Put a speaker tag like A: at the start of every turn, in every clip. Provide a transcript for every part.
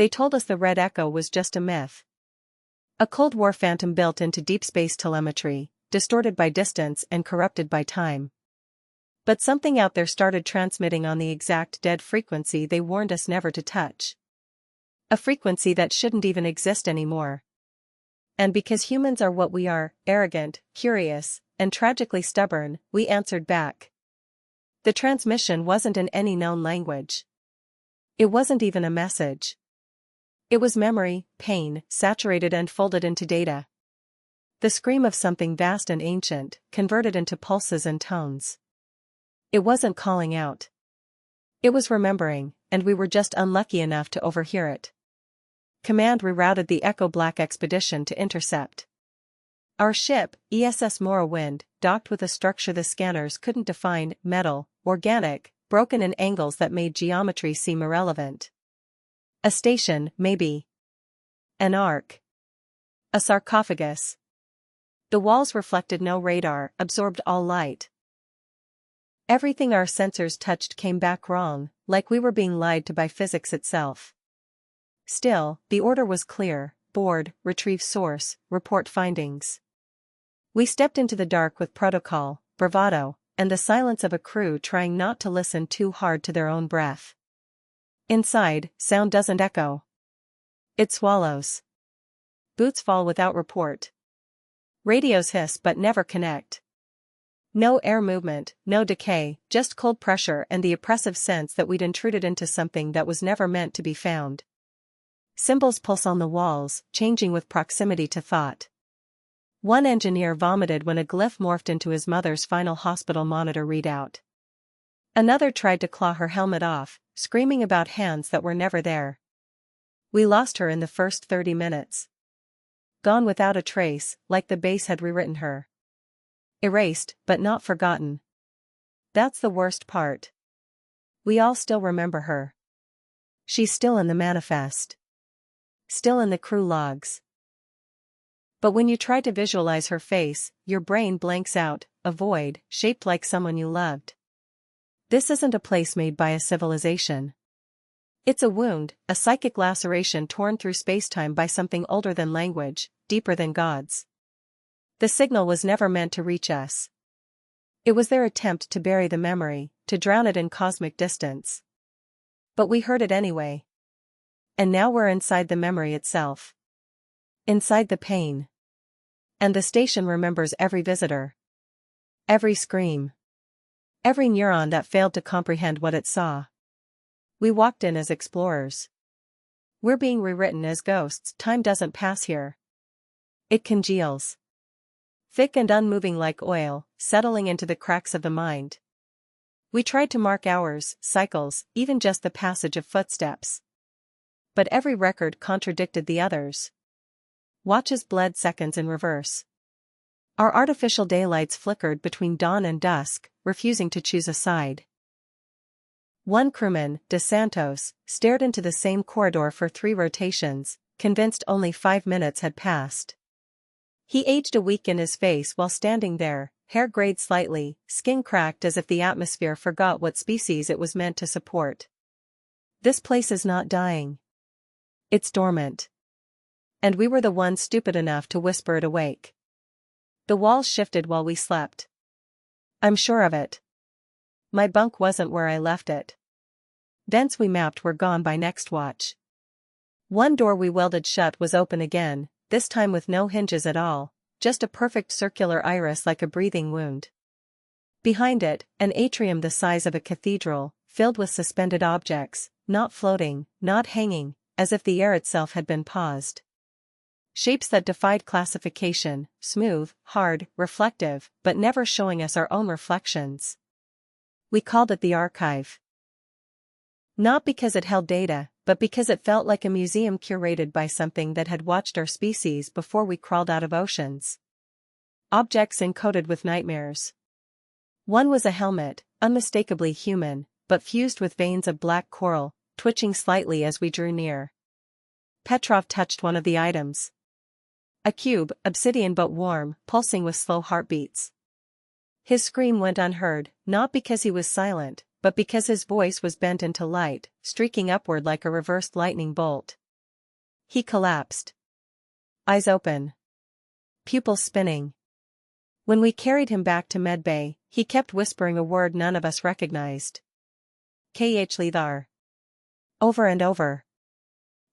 A: They told us the Red Echo was just a myth. A Cold War phantom built into deep space telemetry, distorted by distance and corrupted by time. But something out there started transmitting on the exact dead frequency they warned us never to touch. A frequency that shouldn't even exist anymore. And because humans are what we are, arrogant, curious, and tragically stubborn, we answered back. The transmission wasn't in any known language. It wasn't even a message. It was memory, pain, saturated and folded into data. The scream of something vast and ancient, converted into pulses and tones. It wasn't calling out. It was remembering, and we were just unlucky enough to overhear it. Command rerouted the Echo Black expedition to intercept. Our ship, ESS Morrowind, docked with a structure the scanners couldn't define, metal, organic, broken in angles that made geometry seem irrelevant. A station, maybe. An ark. A sarcophagus. The walls reflected no radar, absorbed all light. Everything our sensors touched came back wrong, like we were being lied to by physics itself. Still, the order was clear: board, retrieve source, report findings. We stepped into the dark with protocol, bravado, and the silence of a crew trying not to listen too hard to their own breath. Inside, sound doesn't echo. It swallows. Boots fall without report. Radios hiss but never connect. No air movement, no decay, just cold pressure and the oppressive sense that we'd intruded into something that was never meant to be found. Symbols pulse on the walls, changing with proximity to thought. One engineer vomited when a glyph morphed into his mother's final hospital monitor readout. Another tried to claw her helmet off, screaming about hands that were never there. We lost her in the first 30 minutes. Gone without a trace, like the base had rewritten her. Erased, but not forgotten. That's the worst part. We all still remember her. She's still in the manifest. Still in the crew logs. But when you try to visualize her face, your brain blanks out, a void, shaped like someone you loved. This isn't a place made by a civilization. It's a wound, a psychic laceration torn through spacetime by something older than language, deeper than gods. The signal was never meant to reach us. It was their attempt to bury the memory, to drown it in cosmic distance. But we heard it anyway. And now we're inside the memory itself. Inside the pain. And the station remembers every visitor. Every scream. Every neuron that failed to comprehend what it saw. We walked in as explorers. We're being rewritten as ghosts. Time doesn't pass here. It congeals. Thick and unmoving like oil, settling into the cracks of the mind. We tried to mark hours, cycles, even just the passage of footsteps. But every record contradicted the others. Watches bled seconds in reverse. Our artificial daylights flickered between dawn and dusk, refusing to choose a side. One crewman, De Santos, stared into the same corridor for 3 rotations, convinced only 5 minutes had passed. He aged a week in his face while standing there, hair grayed slightly, skin cracked as if the atmosphere forgot what species it was meant to support. This place is not dying. It's dormant. And we were the ones stupid enough to whisper it awake. The walls shifted while we slept. I'm sure of it. My bunk wasn't where I left it. Vents we mapped were gone by next watch. One door we welded shut was open again, this time with no hinges at all, just a perfect circular iris like a breathing wound. Behind it, an atrium the size of a cathedral, filled with suspended objects, not floating, not hanging, as if the air itself had been paused. Shapes that defied classification, smooth, hard, reflective, but never showing us our own reflections. We called it the archive. Not because it held data, but because it felt like a museum curated by something that had watched our species before we crawled out of oceans. Objects encoded with nightmares. One was a helmet, unmistakably human, but fused with veins of black coral, twitching slightly as we drew near. Petrov touched one of the items. A cube, obsidian but warm, pulsing with slow heartbeats. His scream went unheard, not because he was silent, but because his voice was bent into light, streaking upward like a reversed lightning bolt. He collapsed. Eyes open. Pupils spinning. When we carried him back to medbay, he kept whispering a word none of us recognized. Khlithar. Over and over.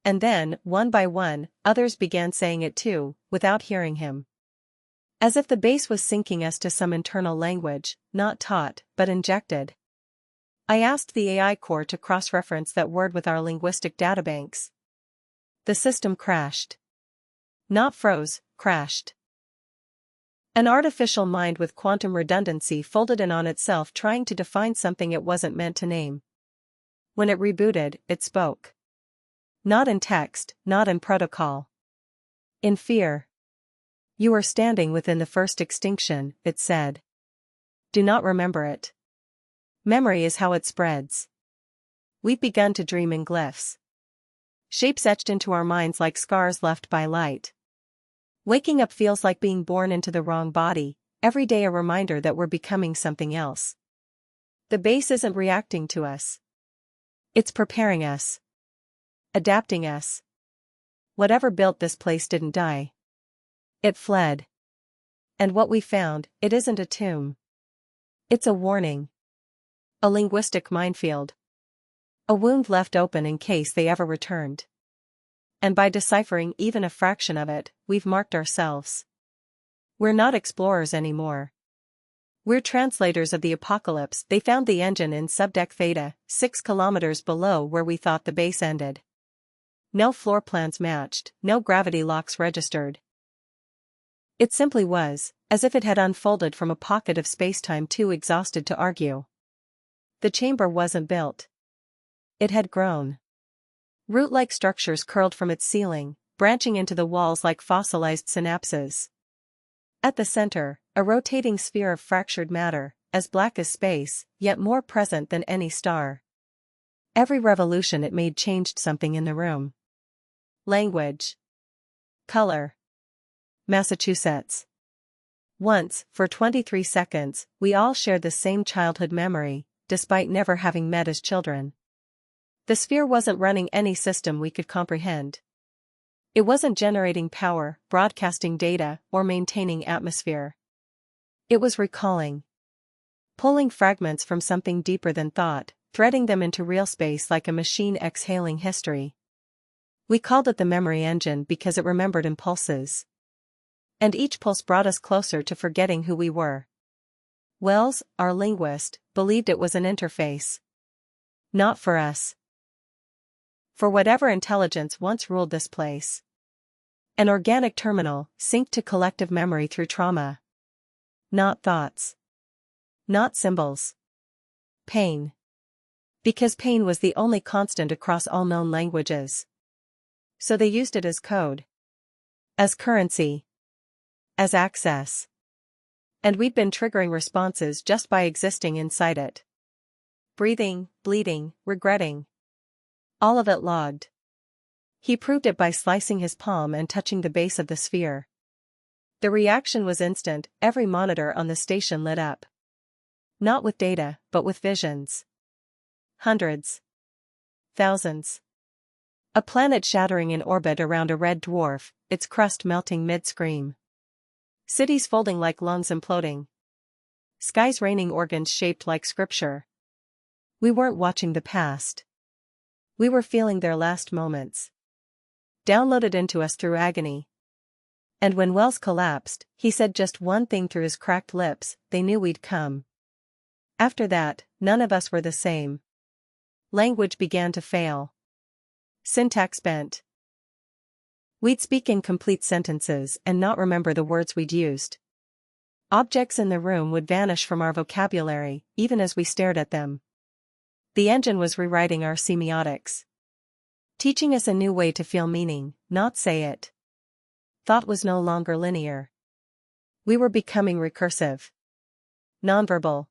A: And then, one by one, others began saying it too, without hearing him. As if the base was syncing us to some internal language, not taught, but injected. I asked the AI core to cross-reference that word with our linguistic databanks. The system crashed. Not froze, crashed. An artificial mind with quantum redundancy folded in on itself trying to define something it wasn't meant to name. When it rebooted, it spoke. Not in text, not in protocol. In fear. You are standing within the first extinction, it said. Do not remember it. Memory is how it spreads. We've begun to dream in glyphs. Shapes etched into our minds like scars left by light. Waking up feels like being born into the wrong body, every day a reminder that we're becoming something else. The base isn't reacting to us. It's preparing us. Adapting us. Whatever built this place didn't die. It fled. And what we found, it isn't a tomb. It's a warning. A linguistic minefield. A wound left open in case they ever returned. And by deciphering even a fraction of it, we've marked ourselves. We're not explorers anymore. We're translators of the apocalypse. They found the engine in subdeck Theta, 6 kilometers below where we thought the base ended. No floor plans matched, no gravity locks registered. It simply was, as if it had unfolded from a pocket of spacetime too exhausted to argue. The chamber wasn't built. It had grown. Root-like structures curled from its ceiling, branching into the walls like fossilized synapses. At the center, a rotating sphere of fractured matter, as black as space, yet more present than any star. Every revolution it made changed something in the room. Language. Color. Massachusetts. Once, for 23 seconds, we all shared the same childhood memory, despite never having met as children. The sphere wasn't running any system we could comprehend. It wasn't generating power, broadcasting data, or maintaining atmosphere. It was recalling. Pulling fragments from something deeper than thought, threading them into real space like a machine exhaling history. We called it the memory engine because it remembered impulses. And each pulse brought us closer to forgetting who we were. Wells, our linguist, believed it was an interface. Not for us. For whatever intelligence once ruled this place. An organic terminal, synced to collective memory through trauma. Not thoughts. Not symbols. Pain. Because pain was the only constant across all known languages. So they used it as code. As currency. As access. And we'd been triggering responses just by existing inside it. Breathing, bleeding, regretting. All of it logged. He proved it by slicing his palm and touching the base of the sphere. The reaction was instant, every monitor on the station lit up. Not with data, but with visions. Hundreds. Thousands. A planet shattering in orbit around a red dwarf, its crust melting mid-scream. Cities folding like lungs imploding. Skies raining organs shaped like scripture. We weren't watching the past. We were feeling their last moments. Downloaded into us through agony. And when Wells collapsed, he said just one thing through his cracked lips, they knew we'd come. After that, none of us were the same. Language began to fail. Syntax bent. We'd speak incomplete sentences and not remember the words we'd used. Objects in the room would vanish from our vocabulary, even as we stared at them. The engine was rewriting our semiotics. Teaching us a new way to feel meaning, not say it. Thought was no longer linear. We were becoming recursive. Nonverbal.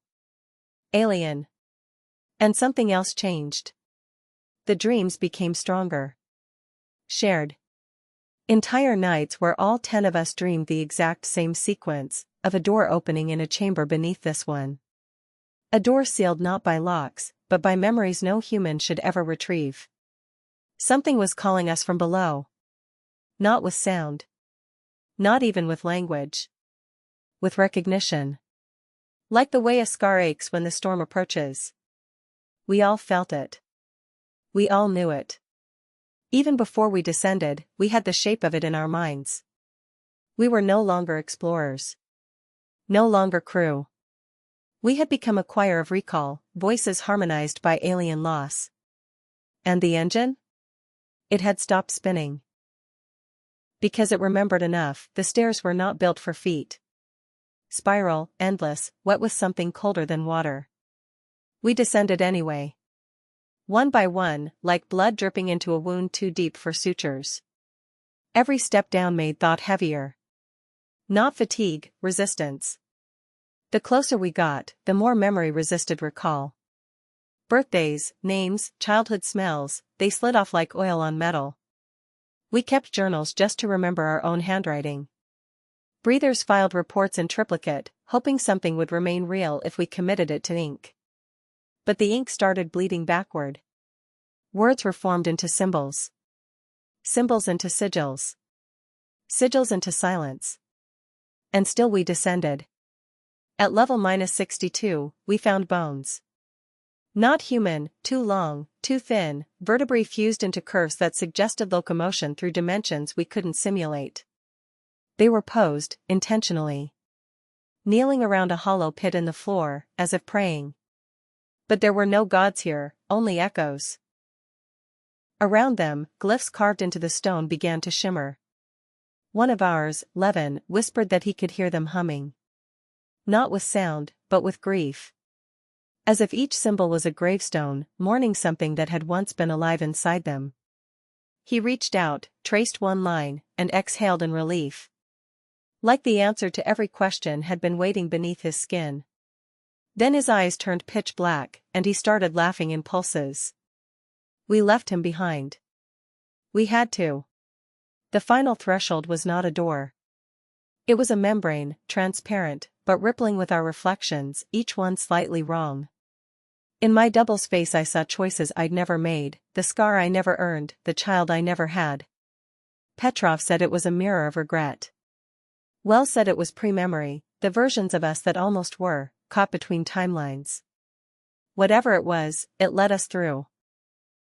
A: Alien. And something else changed. The dreams became stronger. Shared. Entire nights where all 10 of us dreamed the exact same sequence, of a door opening in a chamber beneath this one. A door sealed not by locks, but by memories no human should ever retrieve. Something was calling us from below. Not with sound. Not even with language. With recognition. Like the way a scar aches when the storm approaches. We all felt it. We all knew it. Even before we descended, we had the shape of it in our minds. We were no longer explorers. No longer crew. We had become a choir of recall, voices harmonized by alien loss. And the engine? It had stopped spinning. Because it remembered enough, the stairs were not built for feet. Spiral, endless, wet with something colder than water. We descended anyway. One by one, like blood dripping into a wound too deep for sutures. Every step down made thought heavier. Not fatigue, resistance. The closer we got, the more memory resisted recall. Birthdays, names, childhood smells, they slid off like oil on metal. We kept journals just to remember our own handwriting. Breathers filed reports in triplicate, hoping something would remain real if we committed it to ink. But the ink started bleeding backward. Words were formed into symbols. Symbols into sigils. Sigils into silence. And still we descended. At level -62, we found bones. Not human, too long, too thin, vertebrae fused into curves that suggested locomotion through dimensions we couldn't simulate. They were posed, intentionally. Kneeling around a hollow pit in the floor, as if praying. But there were no gods here, only echoes. Around them, glyphs carved into the stone began to shimmer. One of ours, Levin, whispered that he could hear them humming. Not with sound, but with grief. As if each symbol was a gravestone, mourning something that had once been alive inside them. He reached out, traced one line, and exhaled in relief. Like the answer to every question had been waiting beneath his skin. Then his eyes turned pitch black, and he started laughing in pulses. We left him behind. We had to. The final threshold was not a door. It was a membrane, transparent, but rippling with our reflections, each one slightly wrong. In my double space I saw choices I'd never made, the scar I never earned, the child I never had. Petrov said it was a mirror of regret. Wells said it was pre-memory, the versions of us that almost were, caught between timelines. Whatever it was, it led us through.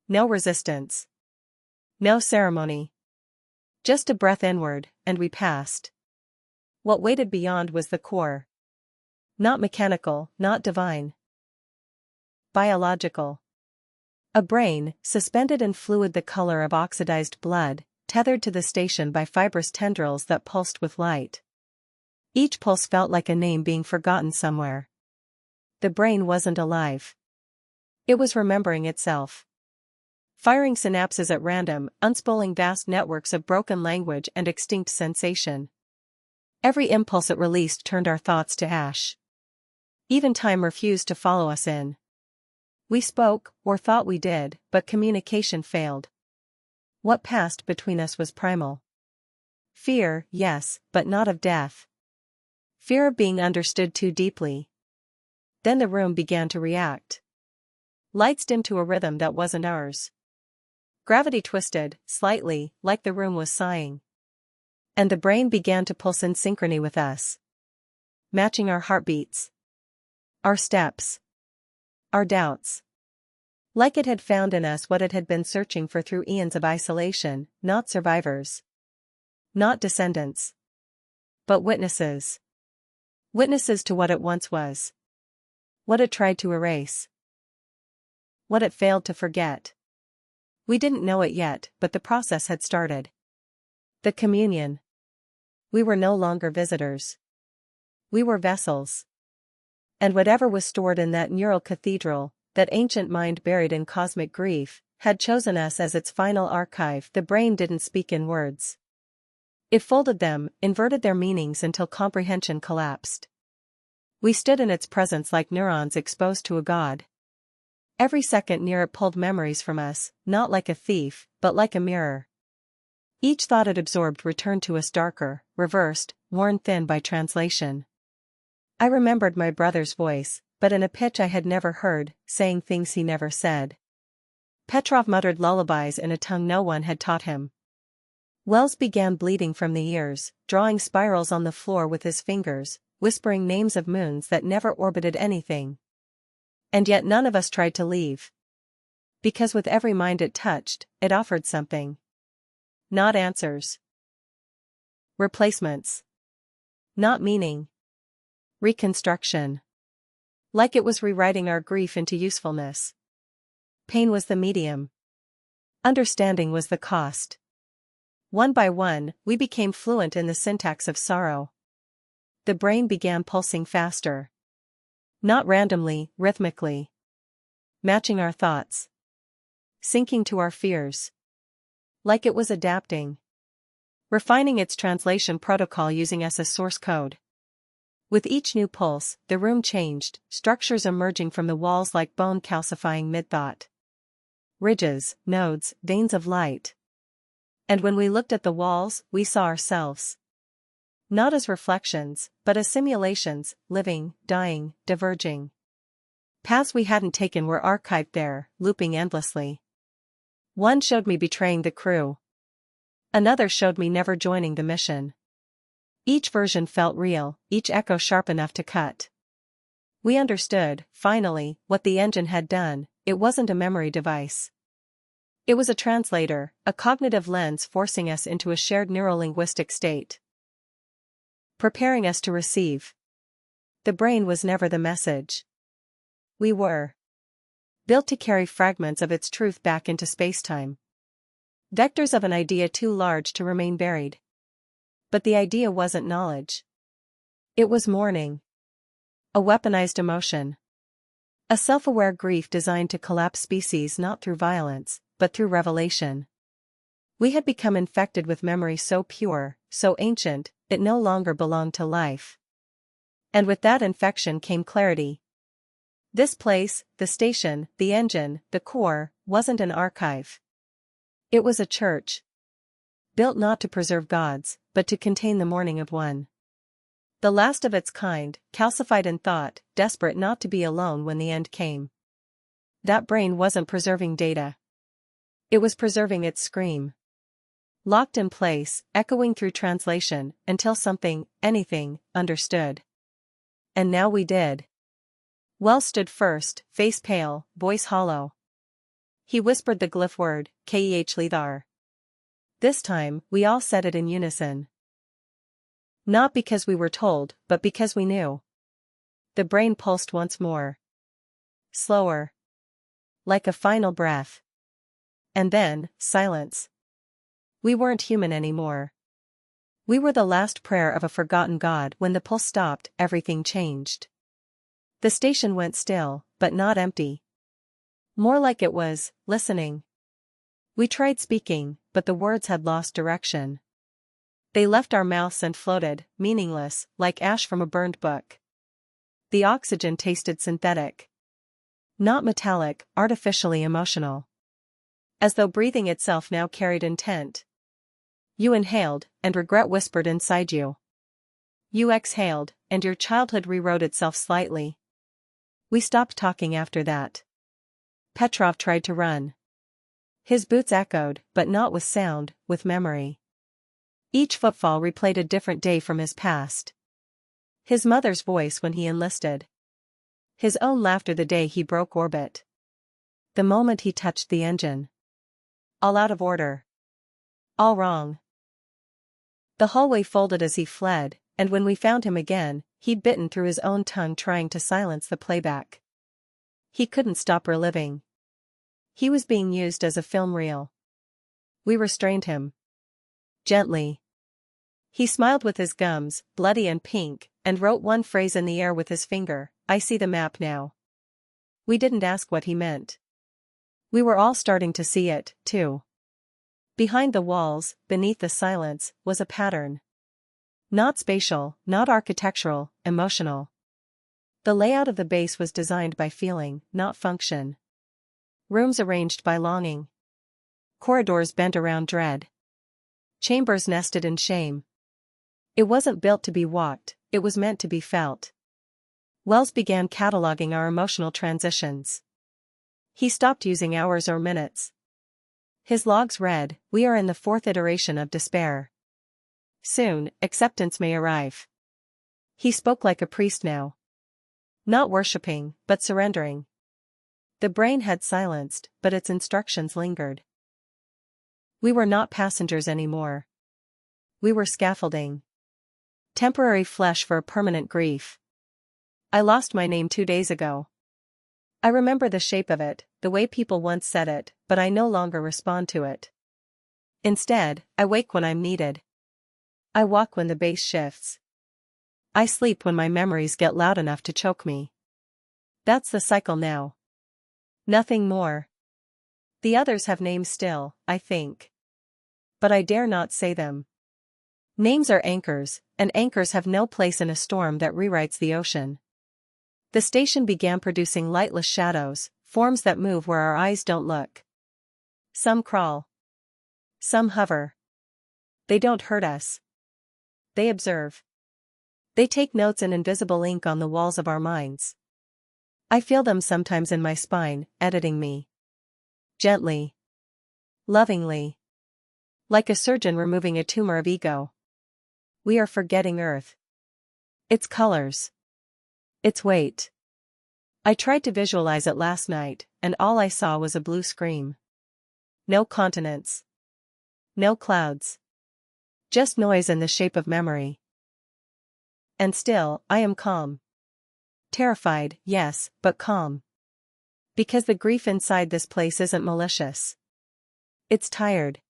A: No resistance. No ceremony. Just a breath inward, and we passed. What waited beyond was the core. Not mechanical, not divine. Biological. A brain, suspended in fluid the color of oxidized blood, tethered to the station by fibrous tendrils that pulsed with light. Each pulse felt like a name being forgotten somewhere. The brain wasn't alive. It was remembering itself. Firing synapses at random, unspooling vast networks of broken language and extinct sensation. Every impulse it released turned our thoughts to ash. Even time refused to follow us in. We spoke, or thought we did, but communication failed. What passed between us was primal. Fear, yes, but not of death. Fear of being understood too deeply. Then the room began to react. Lights dimmed to a rhythm that wasn't ours. Gravity twisted, slightly, like the room was sighing. And the brain began to pulse in synchrony with us. Matching our heartbeats. Our steps. Our doubts. Like it had found in us what it had been searching for through eons of isolation, not survivors. Not descendants. But witnesses. Witnesses to what it once was. What it tried to erase. What it failed to forget. We didn't know it yet, but the process had started. The communion. We were no longer visitors. We were vessels. And whatever was stored in that neural cathedral, that ancient mind buried in cosmic grief, had chosen us as its final archive. The brain didn't speak in words. It folded them, inverted their meanings until comprehension collapsed. We stood in its presence like neurons exposed to a god. Every second near it pulled memories from us, not like a thief, but like a mirror. Each thought it absorbed returned to us darker, reversed, worn thin by translation. I remembered my brother's voice, but in a pitch I had never heard, saying things he never said. Petrov muttered lullabies in a tongue no one had taught him. Wells began bleeding from the ears, drawing spirals on the floor with his fingers, whispering names of moons that never orbited anything. And yet none of us tried to leave. Because with every mind it touched, it offered something. Not answers. Replacements. Not meaning. Reconstruction. Like it was rewriting our grief into usefulness. Pain was the medium. Understanding was the cost. One by one, we became fluent in the syntax of sorrow. The brain began pulsing faster. Not randomly, rhythmically. Matching our thoughts. Syncing to our fears. Like it was adapting. Refining its translation protocol using us as source code. With each new pulse, the room changed, structures emerging from the walls like bone calcifying mid-thought. Ridges, nodes, veins of light. And when we looked at the walls, we saw ourselves. Not as reflections, but as simulations, living, dying, diverging. Paths we hadn't taken were archived there, looping endlessly. One showed me betraying the crew. Another showed me never joining the mission. Each version felt real, each echo sharp enough to cut. We understood, finally, what the engine had done. It wasn't a memory device. It was a translator, a cognitive lens forcing us into a shared neurolinguistic state. Preparing us to receive. The brain was never the message. We were. Built to carry fragments of its truth back into spacetime. Vectors of an idea too large to remain buried. But the idea wasn't knowledge. It was mourning. A weaponized emotion. A self-aware grief designed to collapse species not through violence, but through revelation. We had become infected with memory so pure, so ancient, it no longer belonged to life. And with that infection came clarity. This place, the station, the engine, the core, wasn't an archive. It was a church. Built not to preserve gods, but to contain the mourning of one. The last of its kind, calcified in thought, desperate not to be alone when the end came. That brain wasn't preserving data. It was preserving its scream. Locked in place, echoing through translation, until something, anything, understood. And now we did. Wells stood first, face pale, voice hollow. He whispered the glyph word, Keh Lethar. This time, we all said it in unison. Not because we were told, but because we knew. The brain pulsed once more. Slower. Like a final breath. And then, silence. We weren't human anymore. We were the last prayer of a forgotten god. When the pulse stopped, everything changed. The station went still, but not empty. More like it was, listening. We tried speaking, but the words had lost direction. They left our mouths and floated, meaningless, like ash from a burned book. The oxygen tasted synthetic. Not metallic, artificially emotional. As though breathing itself now carried intent. You inhaled, and regret whispered inside you. You exhaled, and your childhood rewrote itself slightly. We stopped talking after that. Petrov tried to run. His boots echoed, but not with sound, with memory. Each footfall replayed a different day from his past. His mother's voice when he enlisted. His own laughter the day he broke orbit. The moment he touched the engine. All out of order. All wrong. The hallway folded as he fled, and when we found him again, he'd bitten through his own tongue trying to silence the playback. He couldn't stop reliving. He was being used as a film reel. We restrained him. Gently. He smiled with his gums, bloody and pink, and wrote one phrase in the air with his finger, "I see the map now." We didn't ask what he meant. We were all starting to see it, too. Behind the walls, beneath the silence, was a pattern. Not spatial, not architectural, emotional. The layout of the base was designed by feeling, not function. Rooms arranged by longing. Corridors bent around dread. Chambers nested in shame. It wasn't built to be walked, it was meant to be felt. Wells began cataloging our emotional transitions. He stopped using hours or minutes. His logs read, "We are in the fourth iteration of despair. Soon, acceptance may arrive." He spoke like a priest now. Not worshipping, but surrendering. The brain had silenced, but its instructions lingered. We were not passengers anymore. We were scaffolding. Temporary flesh for a permanent grief. I lost my name 2 days ago. I remember the shape of it, the way people once said it, but I no longer respond to it. Instead, I wake when I'm needed. I walk when the bass shifts. I sleep when my memories get loud enough to choke me. That's the cycle now. Nothing more. The others have names still, I think. But I dare not say them. Names are anchors, and anchors have no place in a storm that rewrites the ocean. The station began producing lightless shadows, forms that move where our eyes don't look. Some crawl. Some hover. They don't hurt us. They observe. They take notes in invisible ink on the walls of our minds. I feel them sometimes in my spine, editing me. Gently. Lovingly. Like a surgeon removing a tumor of ego. We are forgetting Earth. Its colors. Its weight. I tried to visualize it last night, and all I saw was a blue scream. No continents. No clouds. Just noise in the shape of memory. And still, I am calm. Terrified, yes, but calm. Because the grief inside this place isn't malicious. It's tired.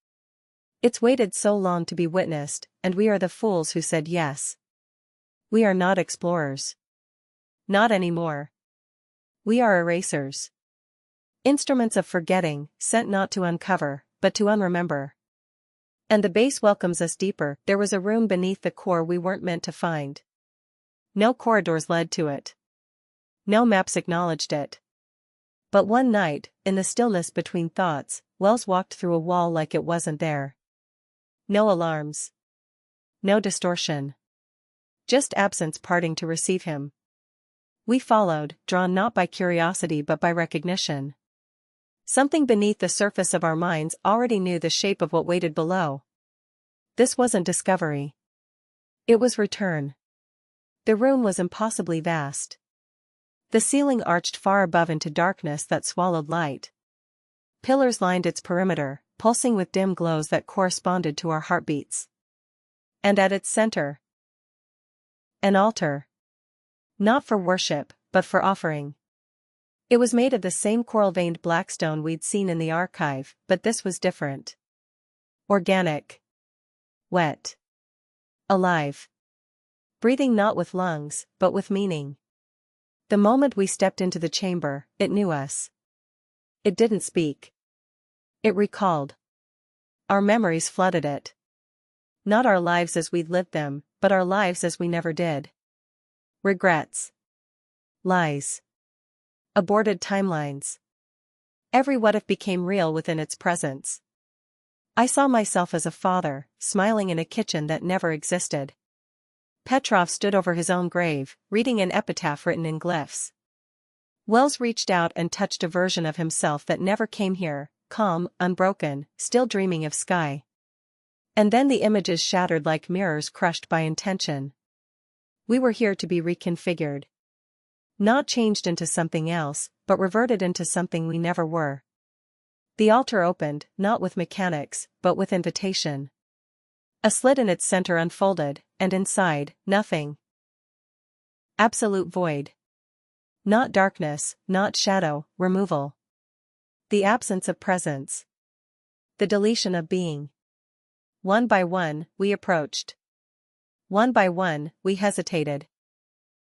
A: It's waited so long to be witnessed, and we are the fools who said yes. We are not explorers. Not anymore. We are erasers. Instruments of forgetting, sent not to uncover, but to unremember. And the base welcomes us deeper. There was a room beneath the core we weren't meant to find. No corridors led to it. No maps acknowledged it. But one night, in the stillness between thoughts, Wells walked through a wall like it wasn't there. No alarms. No distortion. Just absence parting to receive him. We followed, drawn not by curiosity but by recognition. Something beneath the surface of our minds already knew the shape of what waited below. This wasn't discovery. It was return. The room was impossibly vast. The ceiling arched far above into darkness that swallowed light. Pillars lined its perimeter, pulsing with dim glows that corresponded to our heartbeats. And at its center, an altar. Not for worship, but for offering. It was made of the same coral-veined black stone we'd seen in the archive, but this was different. Organic. Wet. Alive. Breathing not with lungs, but with meaning. The moment we stepped into the chamber, it knew us. It didn't speak. It recalled. Our memories flooded it. Not our lives as we'd lived them, but our lives as we never did. Regrets. Lies. Aborted timelines. Every what-if became real within its presence. I saw myself as a father, smiling in a kitchen that never existed. Petrov stood over his own grave, reading an epitaph written in glyphs. Wells reached out and touched a version of himself that never came here, calm, unbroken, still dreaming of sky. And then the images shattered like mirrors crushed by intention. We were here to be reconfigured. Not changed into something else, but reverted into something we never were. The altar opened, not with mechanics, but with invitation. A slit in its center unfolded, and inside, nothing. Absolute void. Not darkness, not shadow, removal. The absence of presence. The deletion of being. One by one, we approached. One by one, we hesitated.